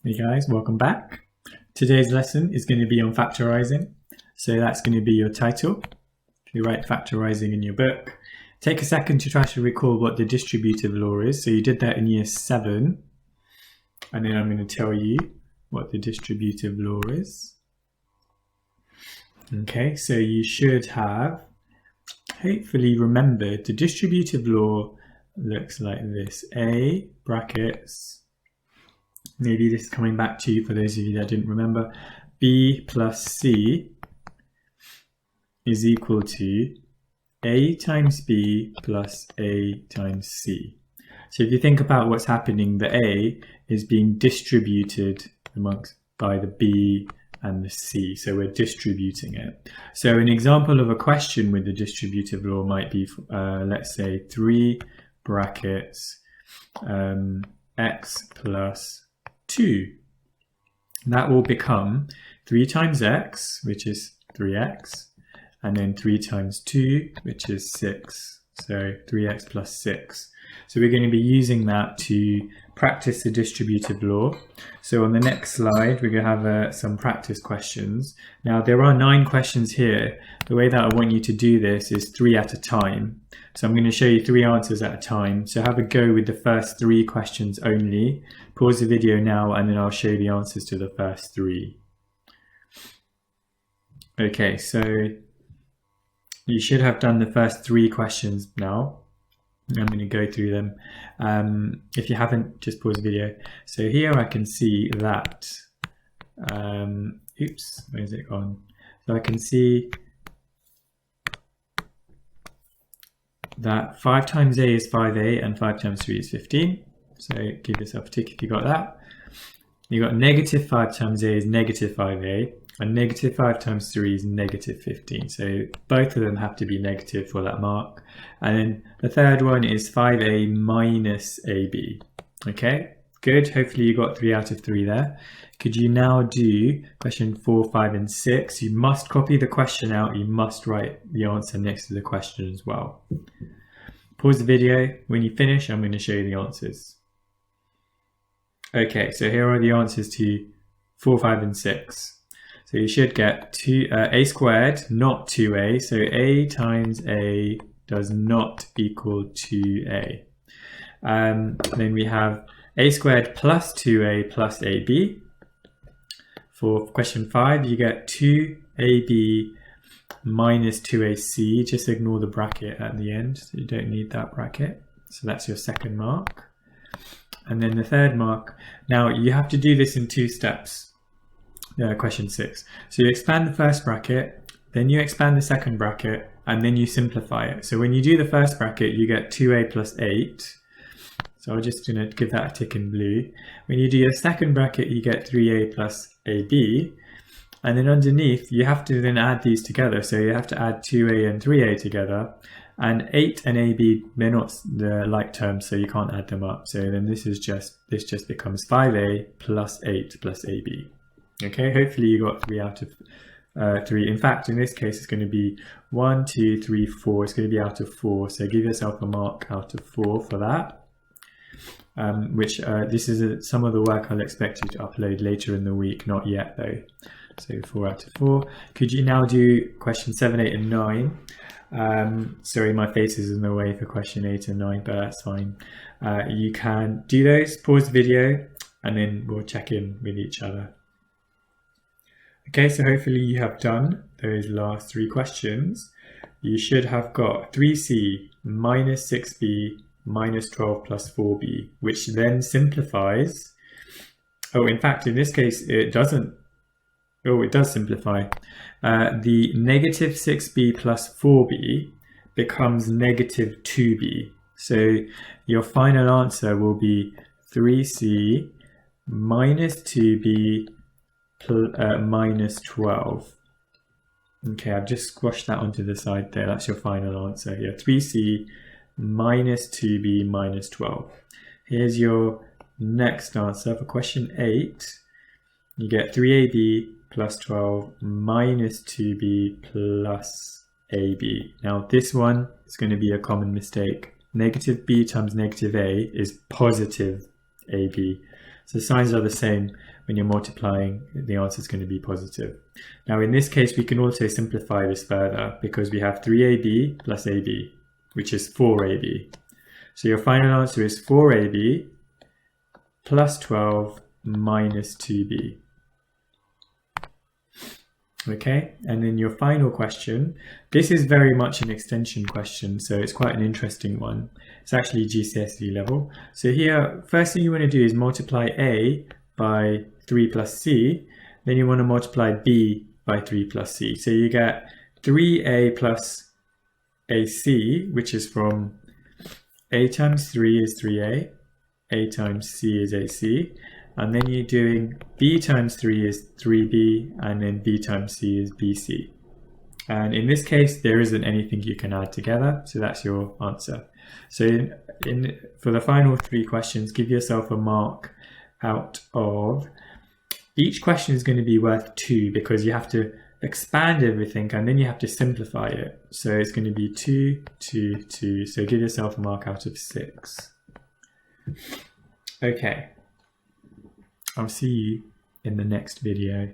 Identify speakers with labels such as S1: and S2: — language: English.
S1: Hey guys, welcome back. Today's lesson is going to be on factorising. So that's going to be your title. If you write factorising in your book, take a second to try to recall what the distributive law is. So you did that in year 7. And then I'm going to tell you what the distributive law is. Okay, so you should have hopefully remembered the distributive law looks like this. A brackets. Maybe this is coming back to you for those of you that didn't remember. B plus C is equal to A times B plus A times C. So if you think about what's happening, the A is being distributed by the B and the C. So we're distributing it. So an example of a question with the distributive law might be, let's say 3 brackets x plus 2. That will become 3 times x, which is 3x, and then 3 times 2, which is 6. So 3x plus 6. So we're going to be using that to practice the distributive law. So on the next slide, we're going to have some practice questions. Now there are 9 questions here. The way that I want you to do this is 3 at a time. So I'm going to show you 3 answers at a time. So have a go with the first 3 questions only. Pause the video now and then I'll show you the answers to the first 3. Okay, so you should have done the first 3 questions now. I'm going to go through them. If you haven't, just pause the video. So here I can see that, oops, where's it gone? So I can see that 5 times A is 5A and 5 times 3 is 15. So give yourself a tick if you got that. You got negative 5 times A is negative 5A and negative 5 times 3 is negative 15. So both of them have to be negative for that mark. And then the third one is 5A minus AB. Okay, good. Hopefully you got 3 out of 3 there. Could you now do question 4, 5 and 6? You must copy the question out. You must write the answer next to the question as well. Pause the video. When you finish, I'm going to show you the answers. Okay, so here are the answers to 4, 5 and 6. So you should get a squared, not 2a. So a times a does not equal 2a. Then we have a squared plus 2a plus ab. For question 5, you get 2ab minus 2ac. Just ignore the bracket at the end. So you don't need that bracket. So that's your second mark. And then the third mark. Now you have to do this in 2 steps. Question 6. So you expand the first bracket, then you expand the second bracket, and then you simplify it. So when you do the first bracket, you get 2a plus 8. So I'm just going to give that a tick in blue. When you do your second bracket, you get 3a plus ab. And then underneath, you have to then add these together. So you have to add 2a and 3a together. And 8 and ab, they're not the like terms, so you can't add them up. So then this just becomes 5a plus 8 plus ab. Okay, hopefully you got 3 out of 3. In fact, in this case, it's going to be 1, 2, 3, 4. It's going to be out of 4. So give yourself a mark out of 4 for that. This is some of the work I'll expect you to upload later in the week. Not yet though. So 4 out of 4. Could you now do question 7, 8 and 9? Sorry, my face is in the way for question 8 and 9, but that's fine. You can do those, pause the video, and then we'll check in with each other. Okay, so hopefully you have done those last 3 questions. You should have got 3c minus 6b minus 12 plus 4b, which then simplifies. Oh, in fact, in this case, it doesn't. Oh, it does simplify. The negative 6b plus 4b becomes negative 2b. So your final answer will be 3c minus 2b minus 12. Okay, I've just squashed that onto the side there. That's your final answer here. 3c minus 2b minus 12. Here's your next answer for question 8. You get 3ab plus 12 minus 2b plus ab. Now this one is going to be a common mistake. Negative b times negative a is positive ab. So the signs are the same. When you're multiplying, the answer is going to be positive. Now in this case, we can also simplify this further because we have 3ab plus ab, which is 4ab. So your final answer is 4ab plus 12 minus 2b. Okay, and then your final question, this is very much an extension question, so it's quite an interesting one. It's actually GCSE level. So here, first thing you want to do is multiply a by 3 plus c, then you want to multiply b by 3 plus c. So you get 3a plus ac, which is from a times 3 is 3a, a times c is ac, and then you're doing b times 3 is 3b, and then b times c is bc. And in this case, there isn't anything you can add together, so that's your answer. So for the final 3 questions, give yourself a mark out of, each question is going to be worth 2 because you have to expand everything and then you have to simplify it. So it's going to be 2, 2, 2. So give yourself a mark out of 6. Okay. I'll see you in the next video.